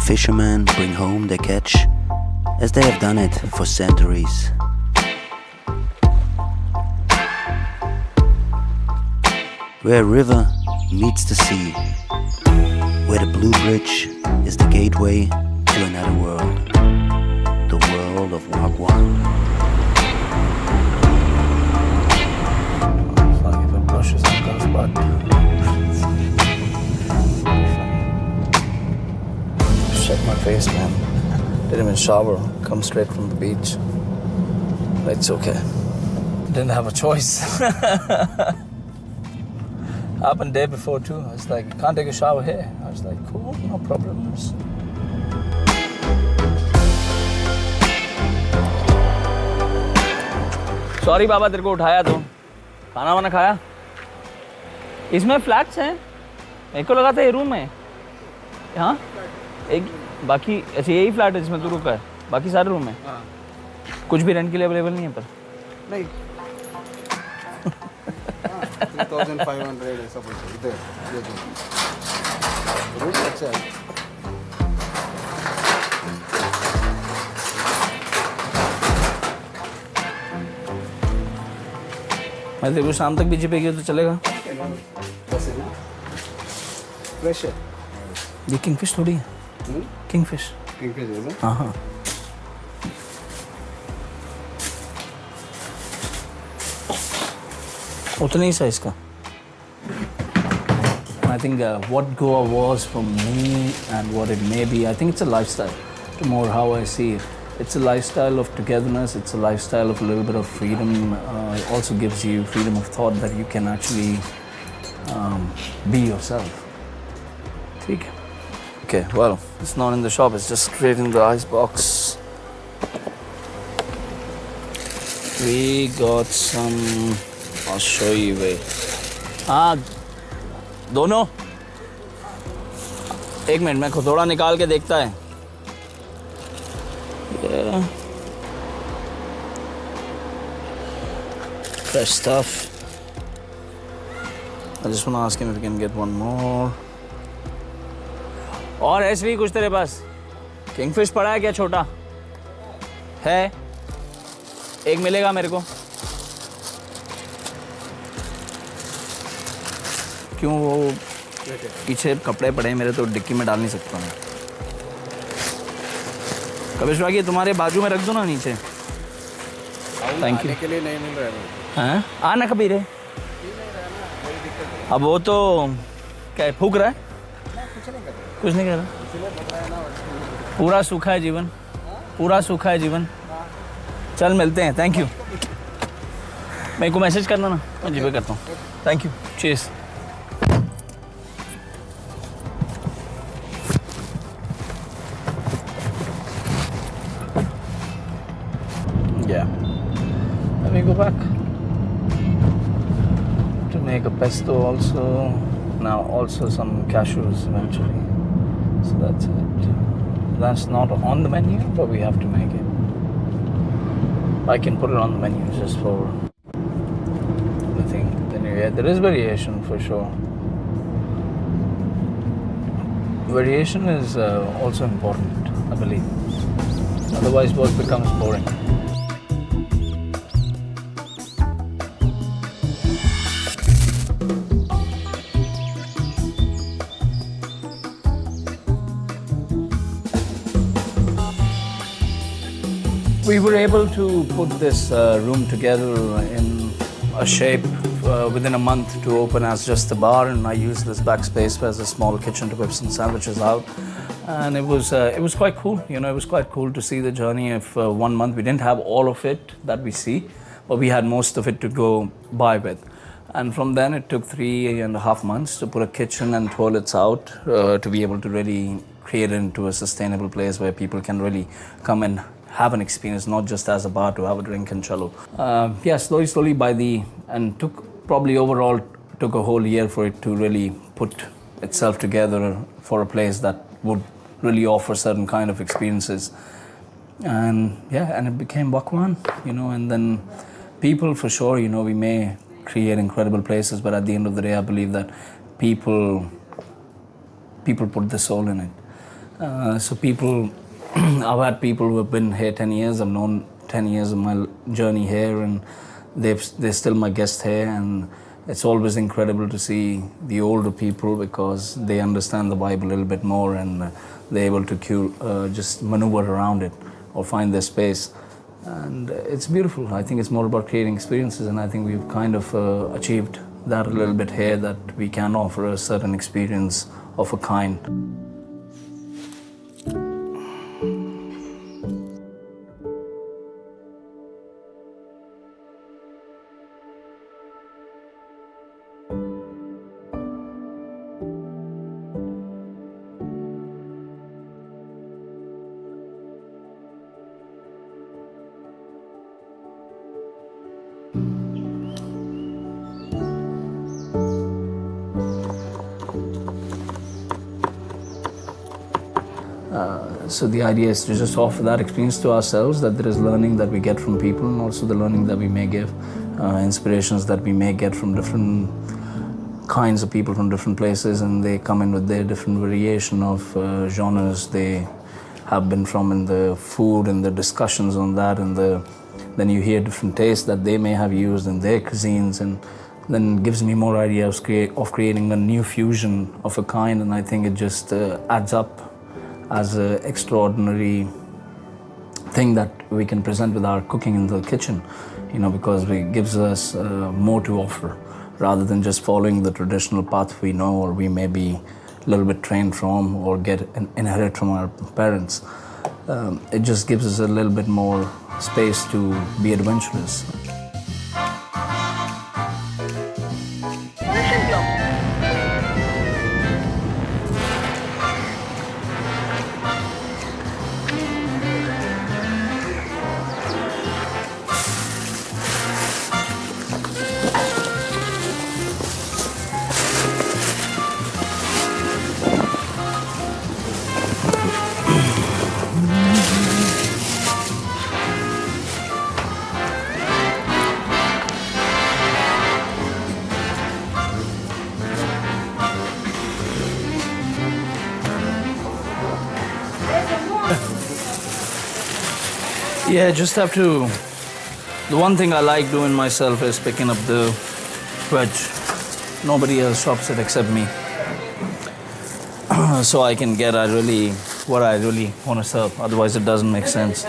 fishermen bring home their catch, as they have done it for centuries. Where a river meets the sea, where the blue bridge is the gateway to another world, the world of Waquan. Sorry if it brushes uncle's butt. Shut my face, man. Didn't even shower. Come straight from the beach. But it's okay. Didn't have a choice. Happened day before too. I was like, can't take a shower here. I was like, cool, no problems. Sorry बाबा तेरे को उठाया तो खाना वाना खाया इसमें flats हैं मेरे को लगा था ये रूम है हाँ एक बाकी अच्छा यही फ्लैट है जिसमें तू रुका है बाकी सारे रूम हैं कुछ भी रेंट के लिए अवेलेबल नहीं है पर नहीं 2500 ऐसा बोल इधर ये रूम अच्छा है मैं तेरे को शाम तक भी जिपेगी तो चलेगा फ्रेश है ये किंगफिश थोड़ी है किंगफिश है ना हाँ हाँ उतने ही साइज का I think what Goa was for me and what it may be, I think it's a lifestyle. To more how I see it. It's a lifestyle of togetherness. It's a lifestyle of a little bit of freedom. It also gives you freedom of thought that you can actually be yourself. Okay, well, it's not in the shop. It's just straight in the ice box. We got some. I'll show you. Wait. दोनों. एक minute मैं थोड़ा निकाल के देखता है. Yeah. Fresh stuff. I just want to ask him if we can get one more. और ऐसे भी कुछ तेरे पास किंगफिश पड़ा है क्या छोटा है एक मिलेगा मेरे को क्यों वो पीछे कपड़े पड़े हैं मेरे तो डिक्की में डाल नहीं सकता मैं कभी बाकी तुम्हारे बाजू में रख दो ना नीचे थैंक यू के लिए नहीं मिल रहा है हैं आना कभी रे अब वो तो क्या फूक रहा है कुछ नहीं कर रहा पूरा सूखा है जीवन पूरा सूखा है जीवन चल मिलते हैं थैंक यू मेरे को मैसेज करना ना मैं जीपे करता हूँ thank you cheers Yeah. Let me go back to make a pesto also. Now also some cashews eventually. So that's it. That's not on the menu, but we have to make it. I can put it on the menu just for the thing. Then yeah, there is variation for sure. Variation is also important, I believe. Otherwise, work becomes boring. We were able to put this room together in a shape within a month to open as just a bar, and I used this back space as a small kitchen to whip some sandwiches out. And it was quite cool. You know, it was quite cool to see the journey of 1 month. We didn't have all of it that we see, but we had most of it to go by with. And from then it took 3.5 months to put a kitchen and toilets out to be able to really create it into a sustainable place where people can really come and have an experience, not just as a bar to have a drink and cello. Yeah, slowly and probably overall took a whole year for it to really put itself together for a place that would really offer certain kind of experiences. And yeah, and it became Waquan, you know, and then people for sure, you know, we may create incredible places, but at the end of the day, I believe that people put the soul in it. So people, I've had people who have been here 10 years. I've known 10 years of my journey here, and they're still my guests here. And it's always incredible to see the older people because they understand the Bible a little bit more, and they're able to just maneuver around it or find their space. And it's beautiful. I think it's more about creating experiences, and I think we've kind of achieved that a little bit here, that we can offer a certain experience of a kind. So the idea is to just offer that experience to ourselves, that there is learning that we get from people, and also the learning that we may give, inspirations that we may get from different kinds of people from different places, and they come in with their different variation of genres they have been from in the food and the discussions on that, and then you hear different tastes that they may have used in their cuisines, and then gives me more idea of creating a new fusion of a kind, and I think it just adds up as an extraordinary thing that we can present with our cooking in the kitchen, because it gives us more to offer rather than just following the traditional path we know or we may be a little bit trained from or inherit from our parents. It just gives us a little bit more space to be adventurous. Yeah, just have to. The one thing I like doing myself is picking up the veg. Nobody else shops it except me. So I can get what I really want to serve. Otherwise, it doesn't make sense.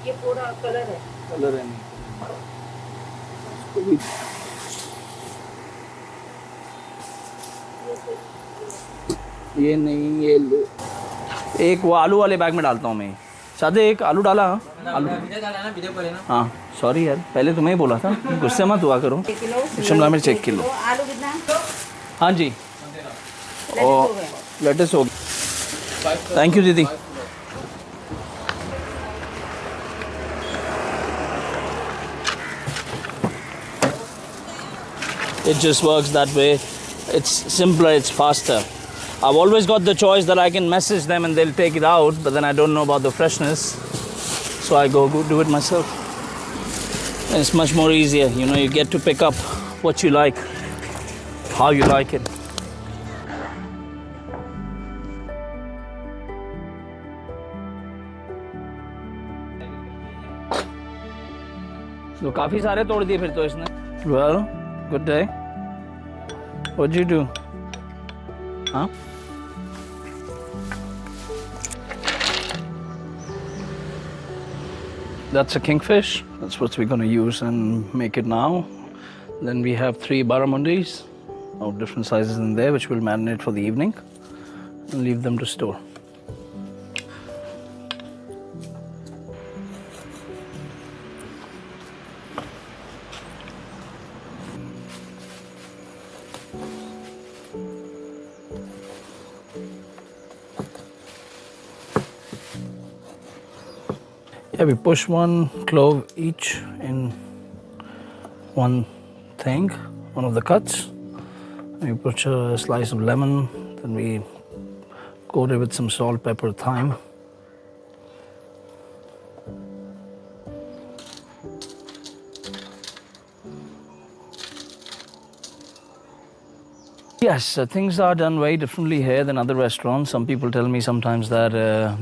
ये पूरा colour है। Colour है ये नहीं, ये लो। एक वो आलू वाले बैग में डालता हूँ मैं। सादे एक आलू डाला। आलू हाँ, सॉरी यार, पहले तुम्हें ही बोला था, गुस्से मत हुआ करो। शिमला मिर्च 1 किलो। आलू कितना? हाँ जी, और लेटेस हो गया। थैंक यू दीदी। It just works that way. It's simpler, it's faster. I've always got the choice that I can message them and they'll take it out, but then I don't know about the freshness. So I go do it myself. And it's much more easier. You get to pick up what you like, how you like it. So काफी सारे तोड़ दिए फिर तो इसने. Well, good day. What'd you do? Huh? That's a kingfish. That's what we're going to use and make it now. Then we have 3 barramundis of different sizes in there, which we'll marinate for the evening and leave them to store. Yeah, we push 1 clove each in one thing, one of the cuts. We put a slice of lemon, then we coat it with some salt, pepper, thyme. Yes, things are done very differently here than other restaurants. Some people tell me sometimes that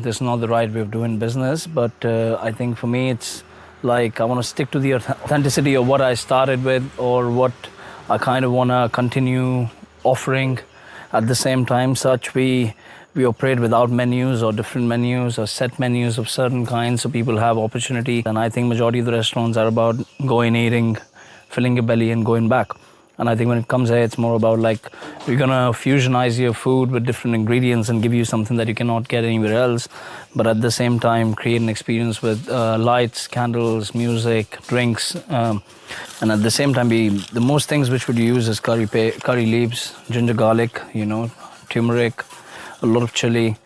this is not the right way of doing business, but I think for me it's like I want to stick to the authenticity of what I started with or what I kind of want to continue offering. At the same time, we operate without menus or different menus or set menus of certain kinds, so people have opportunity. And I think majority of the restaurants are about going, eating, filling your belly and going back. And I think when it comes here, it's more about like, we're gonna fusionize your food with different ingredients and give you something that you cannot get anywhere else. But at the same time, create an experience with lights, candles, music, drinks. And at the same time, the most things which would use is curry leaves, ginger garlic, turmeric, a lot of chili,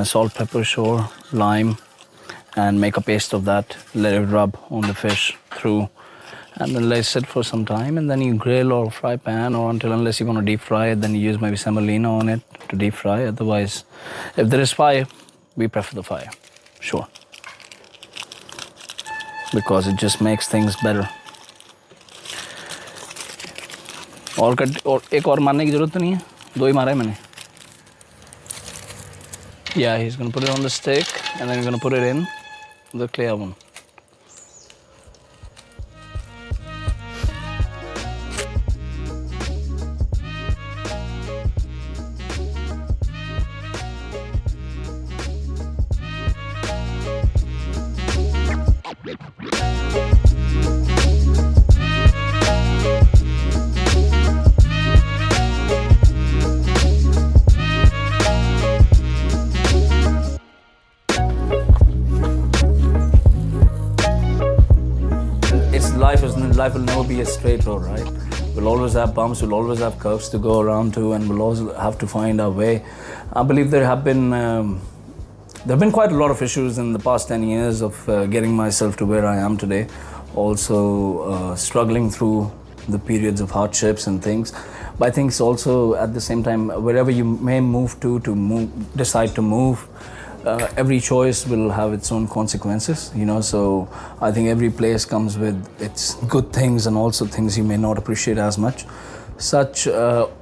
salt, pepper, sure, lime, and make a paste of that, let it rub on the fish through. And then let it sit for some time, and then you grill or fry pan, or unless you want to deep fry it, then you use maybe semolina on it to deep fry. Otherwise, if there is fire, we prefer the fire, sure, because it just makes things better. और एक और मारने की जरूरत तो नहीं है, दो ही मारा है मैंने. Yeah, he's gonna put it on the stick, and then we're gonna put it in the clay oven. Life will never be a straight road, right? We'll always have bumps, we'll always have curves to go around to, and we'll also have to find our way. I believe there have been quite a lot of issues in the past 10 years of getting myself to where I am today. Also struggling through the periods of hardships and things. But I think it's also at the same time, wherever you may decide to move, every choice will have its own consequences, so I think every place comes with its good things and also things you may not appreciate as much.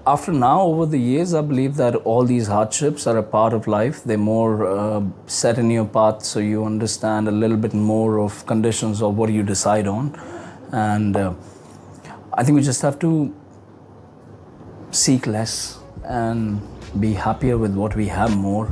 After now, over the years, I believe that all these hardships are a part of life. They're more set in your path, so you understand a little bit more of conditions of what you decide on. And I think we just have to seek less and be happier with what we have more.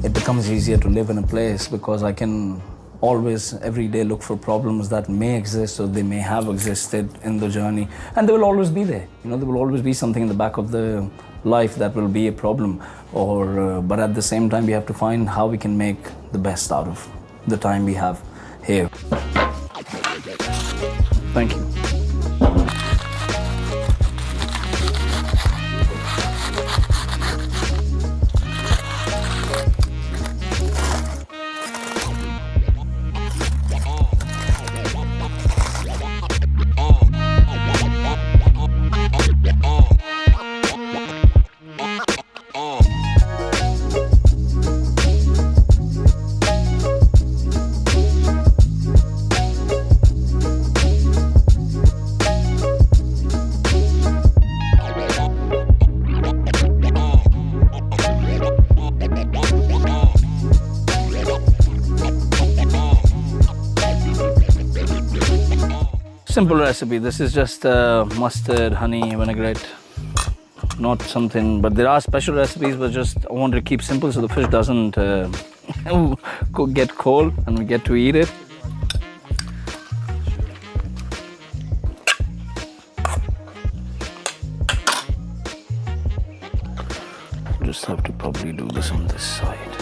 It becomes easier to live in a place because I can always, every day, look for problems that may exist or they may have existed in the journey, and they will always be there. There will always be something in the back of the life that will be a problem, but at the same time, we have to find how we can make the best out of the time we have here. Thank you. Simple recipe. This is just mustard, honey, vinaigrette. Not something, but there are special recipes, but just I wanted to keep simple so the fish doesn't get cold and we get to eat it. Just have to probably do this on this side.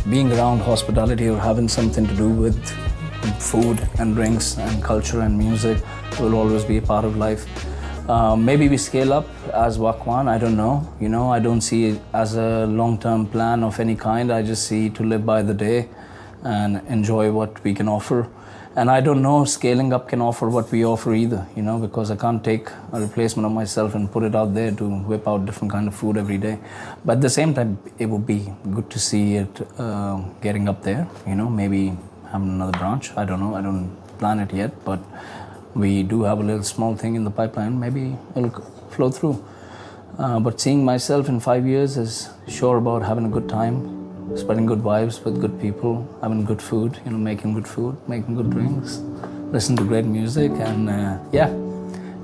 Being around hospitality or having something to do with food and drinks and culture and music will always be a part of life. Maybe we scale up as Waquan, I don't know. I don't see it as a long-term plan of any kind. I just see to live by the day and enjoy what we can offer. And I don't know scaling up can offer what we offer either, you know, because I can't take a replacement of myself and put it out there to whip out different kind of food every day. But at the same time, it would be good to see it getting up there, you know, maybe having another branch. I don't know, I don't plan it yet, but we do have a little small thing in the pipeline. Maybe it'll flow through. But seeing myself in 5 years is sure about having a good time, spreading good vibes with good people, having good food, you know, making good food, making good drinks, listen to great music, and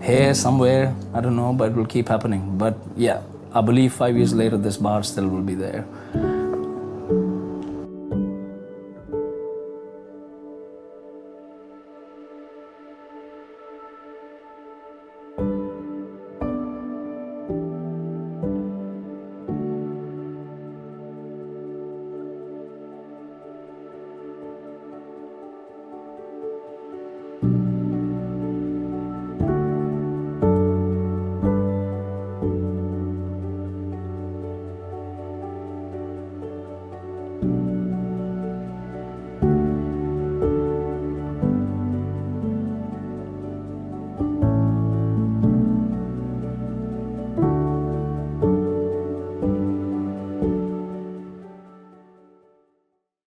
here somewhere, I don't know, but it will keep happening. But yeah, I believe 5 years later, this bar still will be there.